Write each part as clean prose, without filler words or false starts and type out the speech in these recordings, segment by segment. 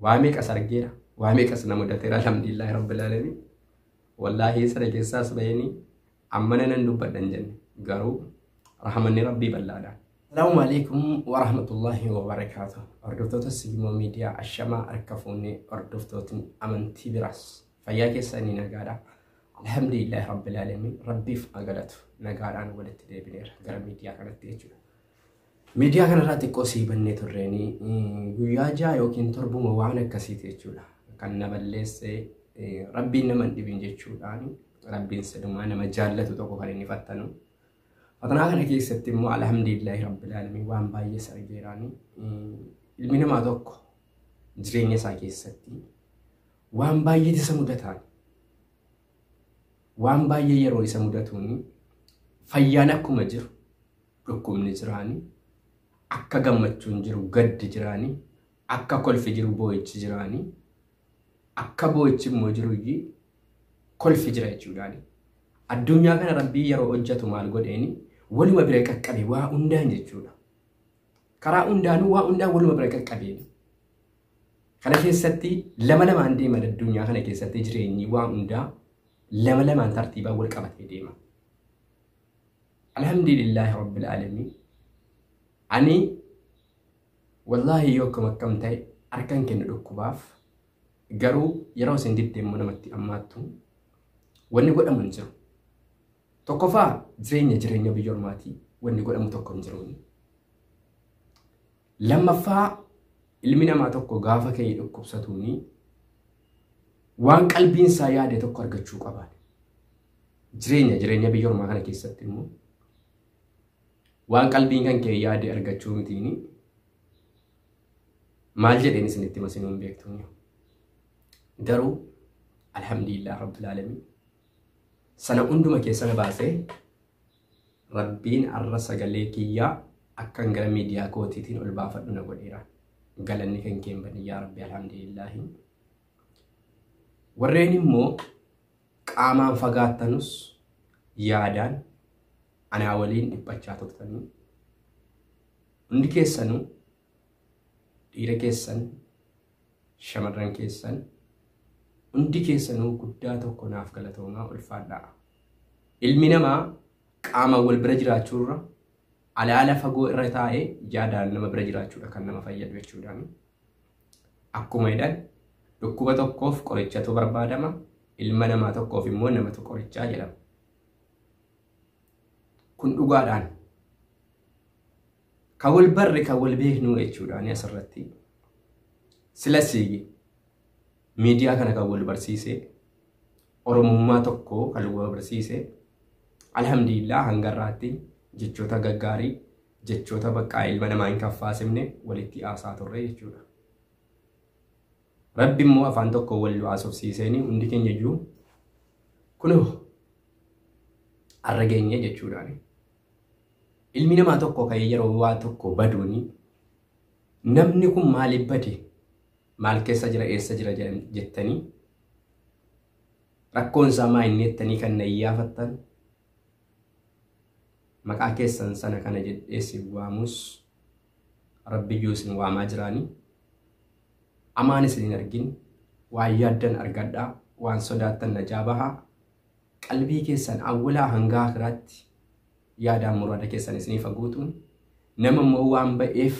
وامي كسرجيرا وامي كسنا مدتيرا الحمد لله رب العالمين والله سرك الساس بيني عمنا ندوب الدنجن قالوا رحمني ربي بلادا. السلام عليكم ورحمة الله وبركاته. أردفتوت السيمو ميديا الشما أركفوني أردفتوت أمنتي براس فياك سني نجارا الحمد لله رب العالمين ربي فقالته نجارا ولدت دي بنير قال ميديا كانت تيجي ميديا كان راتي قصي بني تريني وياجا يوكين تربو موانا كسيتي جولا كان نبلس ربي نمن دبين جيتشولاني ربي سدما نما جالته توكو خليني فتنو فتنا كان كي ستمو الحمد لله رب العالمين وان باي سرجيراني المينا ما توكو جريني ساكي ستي وان باي دي سمودتان وان باي يرو سمودتوني فيانكو مجر لكم نجراني akka gammachuun jiru gaddi jiraani akka kolfi jiru boo'ichi jiraani akka boo'ichi immoo jiru kolfi jira jechuudhaani addunyaa kana rabbii yeroo hojjetu maal godheeni waluma bira qaqqabe waa hundaan jechuudha karaa hundaanuu waa hundaan waluma bira qaqqabeeni kana keessatti lama lamaan deema addunyaa kana keessatti jireenyi waa hundaa lama lamaan tartiibaa wal qabatee deema alhamdulillahi rabbil alamin أني والله يوكم كمتاي أركان كن ركوباف جرو يراو سنديد دمونا متي أماتو ونقول أمنجر تكفى جرينيا بيجورماتي ونقول أم تكونجروني لما فا المنا ما تكو غافا كي ركوب ستوني وان قلبين سايادة تكور جتشو كبار جرينيا بيجورما كان كيستمو وان قلبين كان كي يادي أرغتشو متيني مال جدين سنتي مسنون بيكتوني درو الحمد لله رب العالمين سنة أندو مكي سنة باسي ربين الرسا قليكي يا أكان قل ميديا كوتيتين والبافت نقول إيران قلني كان كيم بني يا ربي الحمد لله وريني مو كامان فقاتنوس يادان أنا أولين إبتشاتو تاني عندي كيسانو ديرة كيسان شمران كيسان عندي كيسانو كداتو كناف كلاتوما والفادا المينا ما كاما والبرجرا تشورا على فقو الرتاي جادا نما برجرا تشورا كان نما فايد بيتشوراني أكو ميدان دكوبا توقف قريتشاتو بربادما المنا ما توقف مو نما تقريتشا جلام كن أقالان كول بر كول بيهنو إيشوداني أسرتي سلاسي ميديا كان كول برسيسي أورموما توكو كلوا برسيسي الحمد لله هنغراتي جتشوتا غغاري جتشوتا بقايل من ما ينكفاسمني ولتي آسات الرئي جودا ربي مو أفان توكو ولو آسوف سيسيني وندكين يجو كنو arrageenye jechuudhaani ilmi namaa tokko kay yeroo waa tokko baduuni namni kun maaliif bade maal keessa jira eessa jira jettanii rakkoon isaa maa inni jettanii kan nayyaafattan maqaa keessan sana kana jedheesi waamus rabbi yuusin waamaa jiraani amaan isin argin waan yaaddan argadhaa waan sodaattan najaabahaa qalbii keessan awwalaa hanga akiraatti yaadaan muraada keessan isinii faguutuun nama immoo waan ba'eef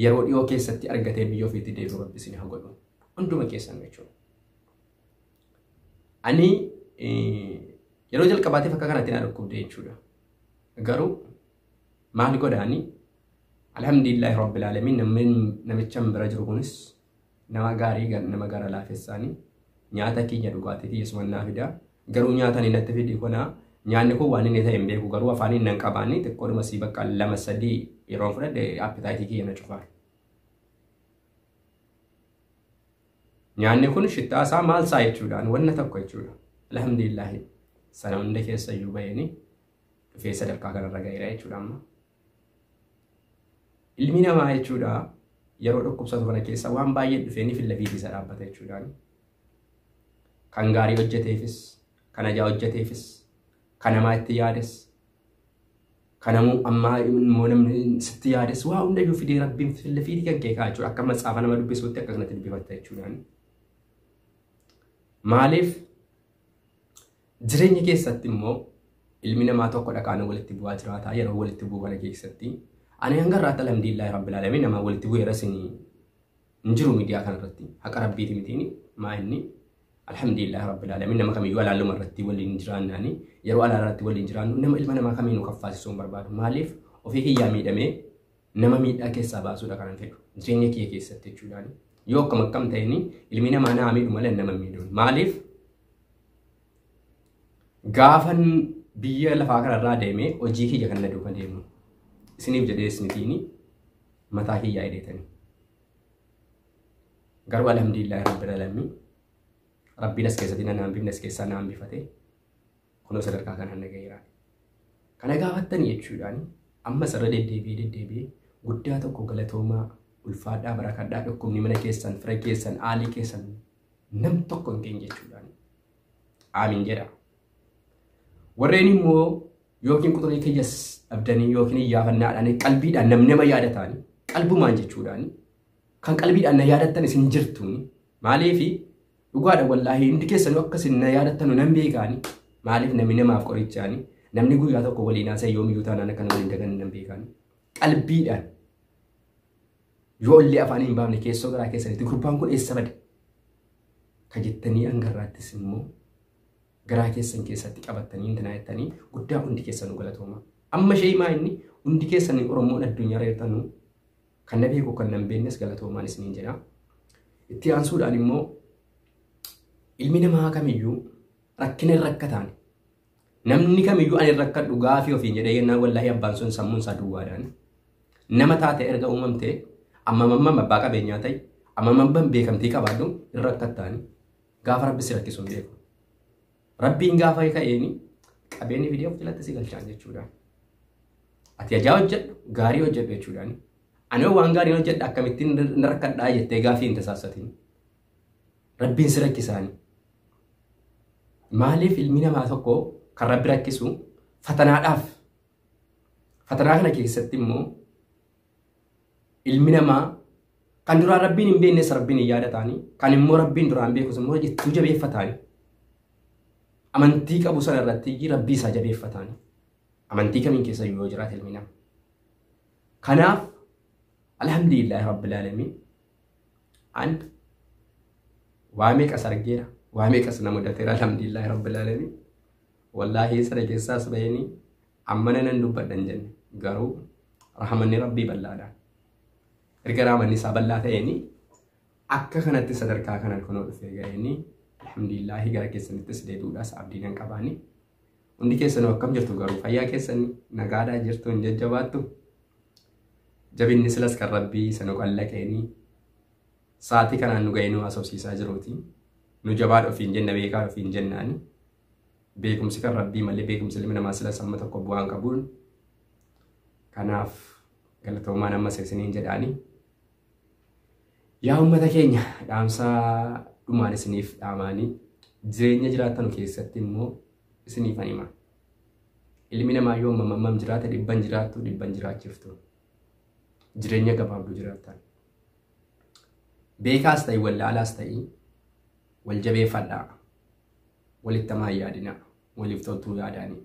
yeroo dhiyoo keessatti argatee biyya ofiitti deebi'u rabbi isinii haa godhu hunduma keessan jechuudha. Ani yeroo jalqabaateef akka kanatti na dhukkubde jechuudha. Garuu maal godhaani alhamdulillahi rabbil alamin namicha bira jiru kunis nama gaarii nama gara laafessaanii nyaata kiyya dhugaatii yeesumannaa fidaa garuu nyaatan inatti fidi kona nyaanni ko waan inni ta'e beeku garuu afaan inni qabaani xiqqoodhuma si bakka lama sadii yeroo fudhadhe appetite kiyya na cufaa nyaanni kun shittaa isaa maal saa jechuudhaan wanna tokko jechuudha alhamdulillah sana hunda keessa iyyuu bayani dhufee sadarkaa kanarra gaheera jechuudha amma ilmi namaa jechuudha yeroo dhukkubsatu kana keessa waan baay'ee dhufeeni fillafiitii isa dhaabbata jechuudhaan kan gaarii hojjeteefis kan ajaa hojjeteefis kan namaa itti yaades kanamu amma monam sitiyades wa unda yu fidi rabbin fil fidi kan ke kaaju akka matsafa nama dubbisotti akka kanatti dubbifatta jechuudhaan maalif jireenya keessatti immoo ilmi namaa tokko dhaqaana walitti bu'aa jiraata yeroo walitti bu'u kana keessatti ani hanga raata alhamdulillah rabbil alamin nama walitti bu'u yerasini injiru midiyaa kanarratti haqa rabbiiti mitini maa inni alhamdulillah rabbil alamin nama kamiyyu alaaluma irratti waliin jiraannani yeroo alaalatti waliin jiraannu nama ilma namaa kamiinuu kaffaasisuu barbaadu maaliif ofii kiyyaa miidhamee nama miidhaa keessaa baasuudha kanan fedhu jireenya kiyya keessatti jechuudhaan yoo akkam ta'ini ilmi namaa naa miidhu malee nama miidhu maaliif gaafan biyya lafaa kanarraa deemee hojii kiyya kan na duuka deemu isiniif jedhee isinitiin mataa kiyyaa hidheetanii garuu alhamdulillah rabbil alamin rabbiin as keessatti naan bifne as keessaa naan bifate kunoo sadarkaa kana nagayeera kana gaafattanii jechuudhaan amma sarara deddeebi'ee guddaa tokko galatoomaa ulfaadhaa barakadhaa dhukkubni mana keessan fira keessan aalii keessan nam tokko hin geenye jechuudhaan aamin jedha warreen immoo yookiin quxurii kiyyas abdanii yookiin iyyafannaadhaan qalbiidhaan namni nama yaadataani qalbumaan jechuudhaan kan qalbiidhaan na yaadattan isin jirtuuni maaliifi dhugaadha wallaahi hundi keessanuu akkasin na yaadattanu nan beekaani maaliif namni namaaf qorichaani namni guyyaa tokko waliin haasa'e yoomiyyuu taanaan akka waliin dagan nan beekaani qalbiidhaan yoo illee afaan hin baafne keessoo garaa keessanitti gurbaan kun eessa bade ka jettanii hangarraattis immoo garaa keessan keessatti qabattanii intanaa jettanii guddaa hundi keessanuu galatooma amma sheemaa inni hundi keessanii oromoon addunyaa reertanuu kan na beeku kan nan beeknes galatoomaan isiniin jedha itti aansuudhaan immoo ilmi namaa kamiyyuu rakkina rakkataan namni kamiyyuu ani rakkadhu gaafii ofiin jedhee yennaan wallaahi abbaan sun sammuun isaa duwwaadhaan nama taate erga uumamtee amma abbaa qabeenyaa ta'e amma beekamtii qabaadhu irra rakkataan gaafa rabbi si rakkisuun beeku rabbiin gaafa ka'eeni qabeenyi fidee of jalatti si galchaan jechuudha ati ajaa hojjedhu gaarii hojjedhu jechuudhaan ani waan gaarii hojjedhu akkamittiin rakkadhaa jettee gaafii hin tasaasatiin rabbiin si rakkisaani maaliif ilmi namaa tokko kan rabbi rakkisu fatanaadhaaf fatanaa kana keessatti immoo ilmi namaa kan duraan rabbiin hin beeknes rabbiin hin yaadataani kan immoo rabbiin duraan beekus immoo ittuu jabeeffataani amantii qabu sana irratti rabbii isaa jabeeffataani amantii kamiin keessa yoo jiraate ilmi namaa kanaaf alhamdulillah rabbil alamin an waamee qasargeera waamee qas nama dateera alhamdulillah rabbil alamin wallahi sana keessaas bayani ammana nan dubbadhan jenne garuu rahmanni rabbii bal'aadha erga rahmanni isaa bal'aa ta'eeni akka kanatti sadarkaa kana kunoo dhufee ga'eeni alhamdulillah gara keessanittis deebi'uudhaas abdiin qabaani hundi keessanuu akkam jirtu garuu fayyaa keessanii nagaadhaa jirtu hin jajjabaattu jabinni silas kan rabbii sana qallaqeeni saatii kanaan nu ga'ee nu haasofsiisaa jiruuti nu jabaadha ofiin jenna beekaa ofiin jennaani beekumsi kan rabbii malee beekumsi ilmi namaa silas amma tokko bu'aan qabuun kanaaf galatoomaan amma seesiniin jedhaani yaa ummata keenya dhaamsaa dhumaan isiniif dhaamaanii jireenya jiraatanu keessatti immoo isiniif anima ilmi namaa yoo mamam jiraata dhibban jiraachiftu jireenya gabaabduu jiraatan beekaas ta'e wallaalaas ta'e wal jabeeffadhaa walitti hamaa yaadina waliif toltuu yaadaanii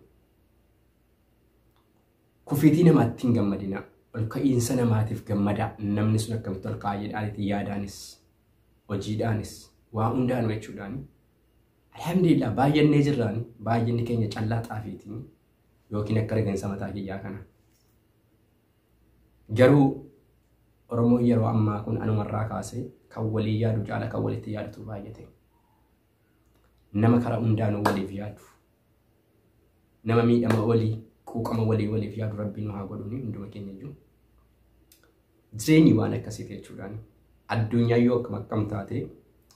kufiitii namaatti hin gammadina ol ka'iinsa namaatiif gammada namni sun akkamitti ol ka'aa jedhaanitti yaadaanis hojiidhaanis waa hundaanu jechuudhaani alhamdulillah baay'annee jirraani baay'inni keenya callaa xaafiitiin yookiin akka rifeensa mataa kiyyaa kana garuu oromoo yeroo ammaa kun anumarraa kaasee kan walii yaadu caala kan walitti yaadatu baay'ate nama karaa hundaanuu waliif yaadu nama miidhama walii quuqama waliif yaadu rabbiin haa godhuuni hunduma keenya iyyuu jireenyi waan akkasiiti jechuudhaan addunyaa yoo akkam taate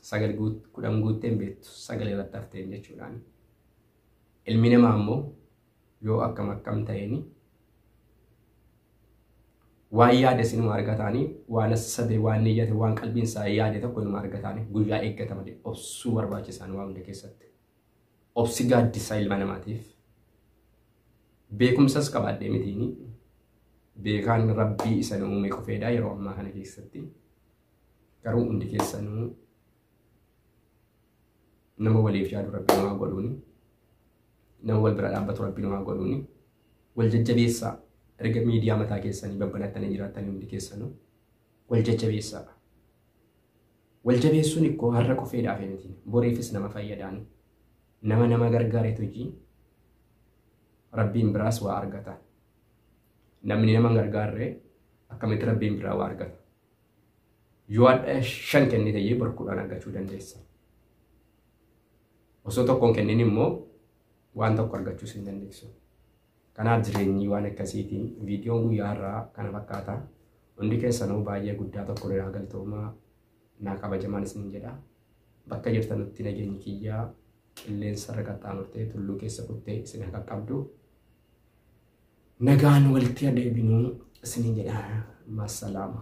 sagal kudhan guutteen beektu sagalee irratti hafteen jechuudhaan ilmi namaa immoo yoo akkam ta'eeni waan yaade sinuma argataanii waan sabe waan niyyate waan qalbiin isaa yaade tokko inuma argataanii guyyaa eeggatama obsuu barbaachisaan waan hunda keessatti obsi gaaddisaa ilma namaatiif beekumsas qabaadhee mitiini beekaan rabbii isa nu uume qofeedha yeroo ammaa kana keessatti garuu hundi keessanuu nama waliif yaadu rabbii namaa godhuuni nama wal bira dhaabbatu rabbii namaa godhuuni wal jajjabeessaa erga miidiyaa mataa keessanii babbalattanii jiraatanii hundi keessanuu wal jajjabeessaa wal jabeessuun ikkoo har'a qofeedhaaf miti boriifis nama fayyadaani nama gargaareetu hojii rabbiin biraas waa argata namni nama gargaarre akkamitti rabbiin biraa waa argata yoo adda 5 kennite ta'ee barkuudhaan argachuu dandeessa osoo tokkoon kennin immoo waan tokko argachuu hin dandeessu kanaaf jireenyi waan akkasiitiin viidiyoon guyyaa har'aa kana fakkaata hundi keessanuu baay'ee guddaa tokko irraa galtoomaa naa kabajamaan isin jedha bakka jirtanutti nageenyi kiyyaa qilleensa irra qaxxaamurtee tulluu keessa kuttee isin akka qabdu nagaan walitti adeebinuu isin jedha masalaama